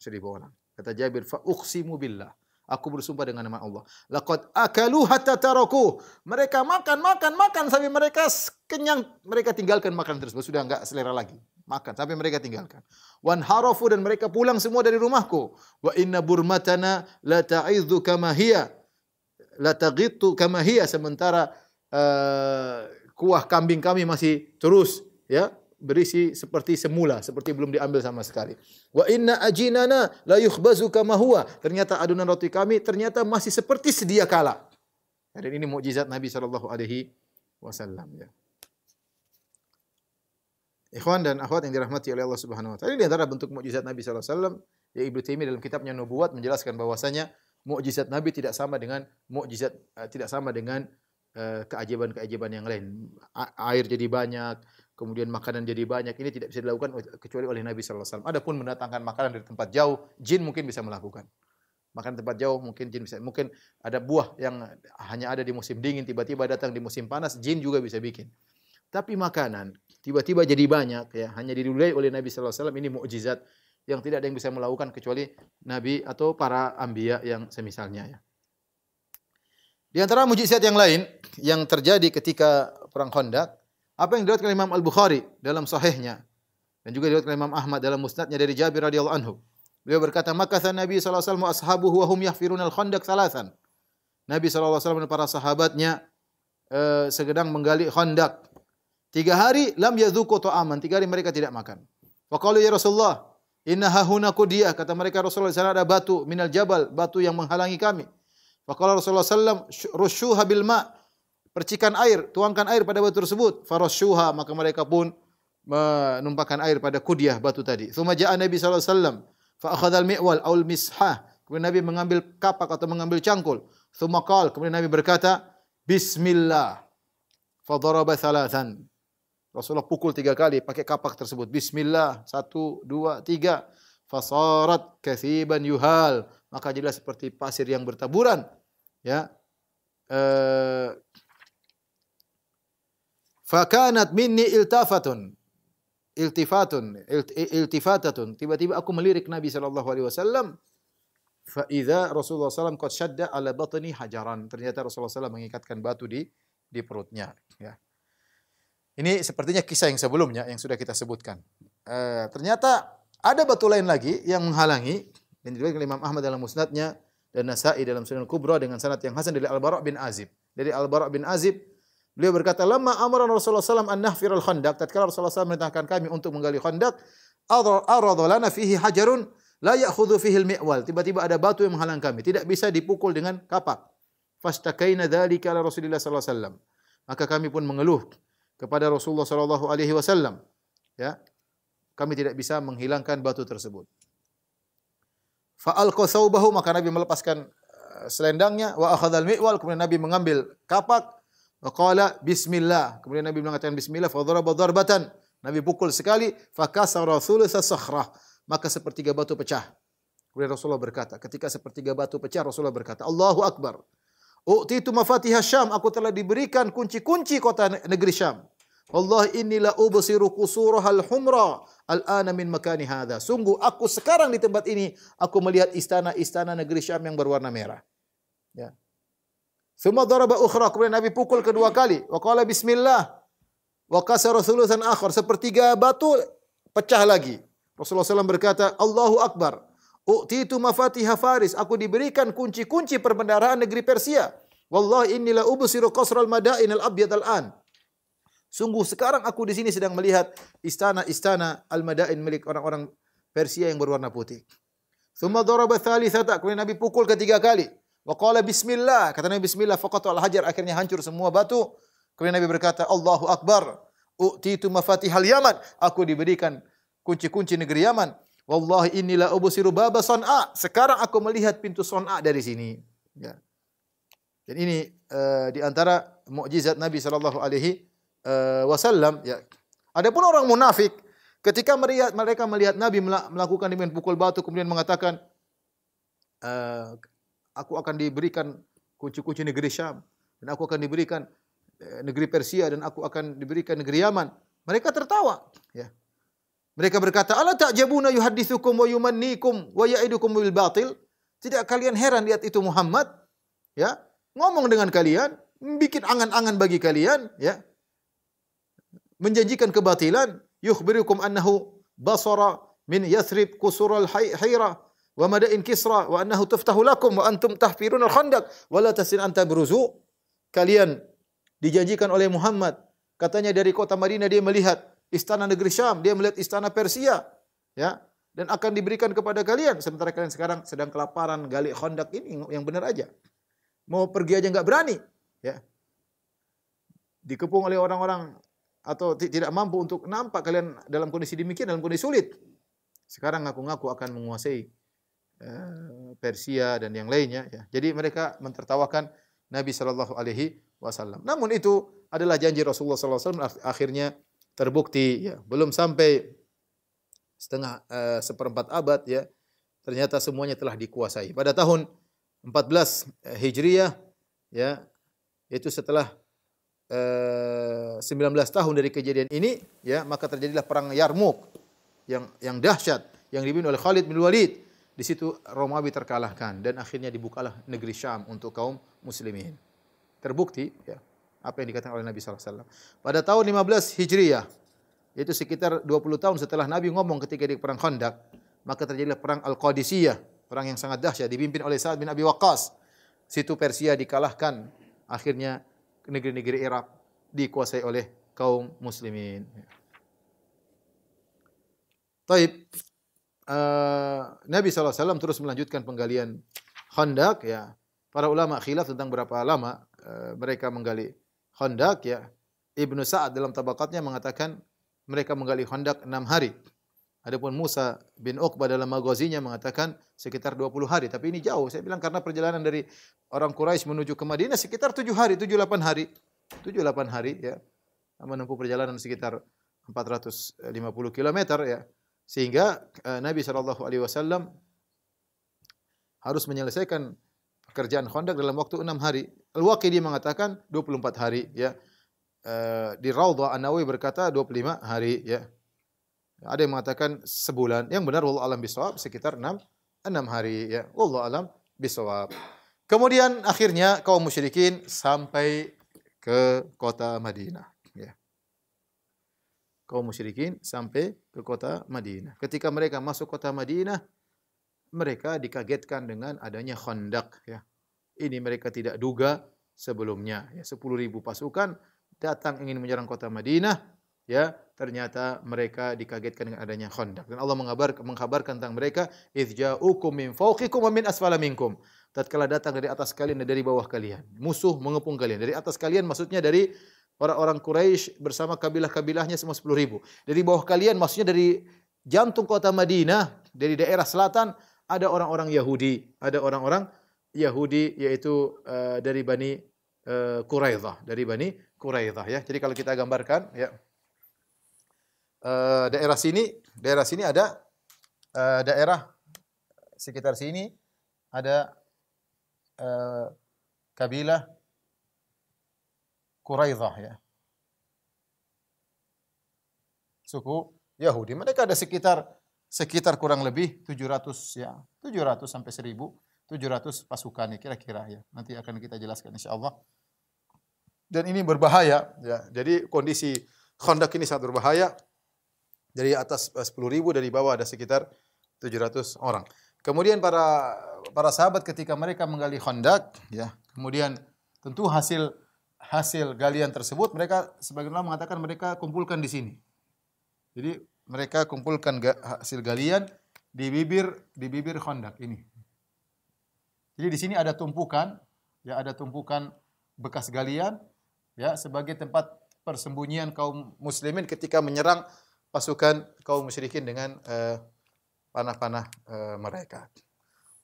1000 orang. Kata Jabir, fa uqsimu billah. Aku bersumpah dengan nama Allah. Laqad akalu hatta taraku. Mereka makan sampai mereka kenyang, mereka tinggalkan makanan tersebut, sudah enggak selera lagi. Makan sampai mereka tinggalkan. Wan harafu, dan mereka pulang semua dari rumahku. Wa inna burmatana la ta'idhu kama hiya. La taghittu kama hiya, sementara kuah kambing kami masih terus ya berisi seperti semula, seperti belum diambil sama sekali. Wa inna ajinana la yukhbazu kama huwa. Ternyata adonan roti kami ternyata masih seperti sedia kala. Dan ini mukjizat Nabi sallallahu alaihi wasallam ya. Ikhwan dan akhwat yang dirahmati oleh Allah Subhanahu wa taala. Ini di antara bentuk mukjizat Nabi sallallahu alaihi wasallam. Ya, Ibnu Taimiyah dalam kitabnya Nubuwat menjelaskan bahwasanya mukjizat Nabi tidak sama dengan keajaiban-keajaiban yang lain. Air jadi banyak, kemudian makanan jadi banyak. Ini tidak bisa dilakukan kecuali oleh Nabi sallallahu alaihi wasallam. Adapun mendatangkan makanan dari tempat jauh, jin mungkin bisa melakukan. Makan tempat jauh mungkin jin bisa. Mungkin ada buah yang hanya ada di musim dingin, tiba-tiba datang di musim panas, jin juga bisa bikin. Tapi makanan tiba-tiba jadi banyak ya, hanya dirilai oleh Nabi sallallahu alaihi wasallam. Ini mukjizat yang tidak ada yang bisa melakukan kecuali Nabi atau para anbiya yang semisalnya ya. Di antara mukjizat yang lain yang terjadi ketika perang Khandaq, apa yang diriwayatkan Imam Al-Bukhari dalam sahihnya dan juga diriwayatkan Imam Ahmad dalam musnadnya dari Jabir radhiyallahu anhu. Beliau berkata, "Makatha Nabi sallallahu alaihi wasallam wa ashabuhu wa hum yahfiruna al-khandaq salasan." Nabi sallallahu alaihi wasallam dan para sahabatnya sedang menggali Khandaq. 3 hari lam yadzuqu ta'aman, 3 hari mereka tidak makan. Wa qalu ya Rasulullah, inna hahuna qudiyah, kata mereka Rasulullah, di sana ada batu minal jabal, batu yang menghalangi kami. Faqala Rasulullah sallam rusyuha bil ma', percikan air, tuangkan air pada batu tersebut. Farashuha, maka mereka pun menumpahkan air pada qudiyah batu tadi. Tsumma ja'a Nabi sallallahu alaihi wasallam fa akhadha al mi'wal aw al mishah, kemudian Nabi mengambil kapak atau mengambil cangkul. Tsumma qala, kemudian Nabi berkata, bismillah. Fa daraba thalathan. Rasulullah pukul 3 kali pakai kapak tersebut. Bismillah, 1, 2, 3. Fasarat kathiban yuhal, maka jadilah seperti pasir yang bertaburan ya. Fakanat minni iltifatatun, tiba-tiba aku melirik Nabi sallallahu alaihi wasallam. Fa idza Rasulullah sallallahu qad shadda ala batni hajaran, ternyata Rasulullah sallallahu mengikatkan batu di perutnya ya. Ini sepertinya kisah yang sebelumnya yang sudah kita sebutkan. Ternyata ada batu lain lagi yang menghalangi, dan diriwayatkan oleh Imam Ahmad dalam musnadnya dan Nasa'i dalam Sunan Kubra dengan sanad yang hasan dari Al-Bara' bin Azib. Dari Al-Bara' bin Azib, beliau berkata, "Lamma amara Rasulullah sallallahu an nahfir al-khandaq." Tatkala Rasulullah sallallahu memerintahkan kami untuk menggali khandaq, arada lana fihi hajarun la ya'khudhu fihi al-mi'wal. Tiba-tiba ada batu yang menghalang kami, tidak bisa dipukul dengan kapak. Fastakaina dzalika ala Rasulillah sallallahu alaihi wasallam. Maka kami pun mengeluh kepada Rasulullah sallallahu alaihi wasallam. Ya. Kami tidak bisa menghilangkan batu tersebut. Fa'alqa thawbahu, maka Nabi melepaskan selendangnya, wa akhadhal mi'wal, kemudian Nabi mengambil kapak, wa qala bismillah, kemudian Nabi mengatakan bismillah, fa daraba darbatan, Nabi pukul sekali, fa kasara thulutsa sakhrah, maka sepertiga batu pecah. Kemudian Rasulullah berkata, ketika sepertiga batu pecah, Rasulullah berkata, Allahu Akbar. U'titu mafatihah Syam, aku telah diberikan kunci-kunci kota negeri Syam. Wallahi inni la ubsiru qusurahal humra al-ana min makani hadha. Sungguh aku sekarang di tempat ini aku melihat istana-istana negeri Syam yang berwarna merah. Ya. Tsumma daraba ukhra, kemudian Nabi pukul kedua kali. Wa qala bismillah. Wa kasara thulutsan akhar, sepertiga batu pecah lagi. Rasulullah SAW berkata, Allahu Akbar. U'titu mafatihah Faris, aku diberikan kunci-kunci perbendaharaan negeri Persia. Wallahi inni la ubsiru qasral madain al-abyad al-an. Sungguh sekarang aku di sini sedang melihat istana-istana al-madain milik orang-orang Persia yang berwarna putih. Tsumma daraba tsalitsata, kemudian Nabi pukul ketiga kali. Wa qala bismillah, kata Nabi bismillah, faqata al-hajar, akhirnya hancur semua batu. Kemudian Nabi berkata, Allahu Akbar. U'titu mafatihal Yaman, aku diberikan kunci-kunci negeri Yaman. Wallahi inni la ubsiru baba Son'a, sekarang aku melihat pintu Son'a dari sini. Ya. Dan ini di antara mukjizat Nabi sallallahu alaihi wasallam ya. Adapun orang munafik ketika mereka melihat Nabi melakukan dengan pukul batu kemudian mengatakan aku akan diberikan kunci-kunci negeri Syam dan aku akan diberikan negeri Persia dan aku akan diberikan negeri Yaman. Mereka tertawa ya. Mereka berkata, "Ala ta'jabuna yuhadditsukum wa yumannikum wa ya'idukum bil batil?" Tidak kalian heran lihat itu Muhammad, ya, ngomong dengan kalian, bikin angan-angan bagi kalian, ya, menjanjikan kebatilan, yukhbirukum annahu basara min Yathrib qusural Hira wa madain Kisra wa annahu tuftahu lakum wa antum tahfirun al-khandaq wa la tasin anta beruzu. Kalian dijanjikan oleh Muhammad, katanya dari kota Madinah dia melihat istana negeri Syam, dia melihat istana Persia, ya, dan akan diberikan kepada kalian. Sementara kalian sekarang sedang kelaparan, gali khandaq ini yang benar aja. Mau pergi aja enggak berani, ya. Dikepung oleh orang-orang atau tidak mampu untuk nampak kalian dalam kondisi demikian, dalam kondisi sulit. Sekarang ngaku-ngaku akan menguasai Persia dan yang lainnya, ya. Jadi mereka mentertawakan Nabi sallallahu alaihi wasallam. Namun itu adalah janji Rasulullah sallallahu alaihi wasallam, akhirnya terbukti, ya. Belum sampai seperempat abad, ya. Ternyata semuanya telah dikuasai. Pada tahun 14 Hijriah, ya, yaitu setelah 19 tahun dari kejadian ini, ya, maka terjadilah perang Yarmuk yang dahsyat yang dipimpin oleh Khalid bin Walid. Di situ Romawi terkalahkan dan akhirnya dibukalah negeri Syam untuk kaum muslimin. Terbukti, ya, apa yang dikatakan oleh Nabi sallallahu alaihi wasallam. Pada tahun 15 Hijriah, yaitu sekitar 20 tahun setelah Nabi ngomong ketika di perang Khandaq, maka terjadilah perang Al-Qadisiyah, perang yang sangat dahsyat dipimpin oleh Sa'ad bin Abi Waqqas. Situ Persia dikalahkan, akhirnya negeri-negeri Irak dikuasai oleh kaum muslimin. Taib, Nabi SAW terus melanjutkan penggalian Khandaq, ya. Para ulama khilaf tentang berapa lama mereka menggali Khandaq, ya. Ibnu Sa'ad dalam tabaqatnya mengatakan mereka menggali Khandaq 6 hari. Adapun Musa bin Uqbah dalam maghazinya mengatakan sekitar 20 hari. Tapi ini jauh. Saya bilang karena perjalanan dari orang Quraisy menuju ke Madinah sekitar 7 hari, 7-8 hari. 7-8 hari, ya. Menempuh perjalanan sekitar 450 km, ya. Sehingga Nabi sallallahu alaihi wasallam harus menyelesaikan pekerjaan Khandaq dalam waktu 6 hari. Al-Waqidi mengatakan 24 hari, ya. Di Raudhah An-Nawawi berkata 25 hari, ya. Ada yang mengatakan sebulan. Yang benar wallahu alam bisawab sekitar 6 hari, ya. Wallahu alam bisawab. Kemudian akhirnya kaum musyrikin sampai ke kota Madinah, ya. Kaum musyrikin sampai ke kota Madinah. Ketika mereka masuk kota Madinah, mereka dikagetkan dengan adanya Khandaq, ya. Ini mereka tidak duga sebelumnya, ya. 10.000 pasukan datang ingin menyerang kota Madinah, ya. Ternyata mereka dikagetkan dengan adanya Khandaq. Dan Allah mengkabarkan tentang mereka, "Idz ja'ukum min fawqikum wa min asfala minkum." Tatkala datang dari atas kalian dan dari bawah kalian. Musuh mengepung kalian. Dari atas kalian maksudnya dari orang-orang Quraisy bersama kabilah-kabilahnya semua 10.000. Dari bawah kalian maksudnya dari jantung kota Madinah, dari daerah selatan ada orang-orang Yahudi, yaitu dari Bani Quraidah, ya. Jadi kalau kita gambarkan, ya, daerah sini ada daerah sekitar sini ada kabilah Quraidah, ya. Suku Yahudi. Mereka ada sekitar kurang lebih 700, ya. 700 sampai 1.700 pasukan, ya, kira-kira, ya. Nanti akan kita jelaskan insyaallah. Dan ini berbahaya, ya. Jadi kondisi Khandaq ini sangat berbahaya. Dari atas 10.000, dari bawah ada sekitar 700 orang. Kemudian para sahabat ketika mereka menggali Khandaq, ya, kemudian tentu hasil galian tersebut mereka sebagian ulama mengatakan mereka kumpulkan di sini. Jadi mereka kumpulkan hasil galian di bibir Khandaq ini. Jadi di sini ada tumpukan, ya, ada tumpukan bekas galian, ya, sebagai tempat persembunyian kaum muslimin ketika menyerang pasukan kaum musyrikin dengan panah-panah mereka.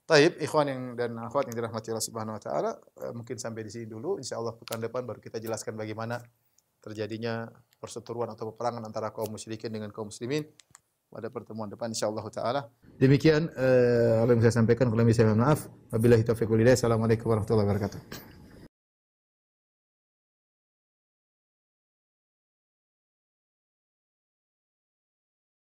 Taib, ikhwan dan akhwat yang dirahmati Allah Subhanahu wa taala, mungkin sampai di sini dulu. Insyaallah pekan depan baru kita jelaskan bagaimana terjadinya perseteruan atau peperangan antara kaum musyrikin dengan kaum muslimin pada pertemuan depan insyaallah taala. Demikian apa yang saya sampaikan, kalau saya mohon maaf. Wabillahi taufiq wal hidayah. Assalamualaikum warahmatullahi wabarakatuh.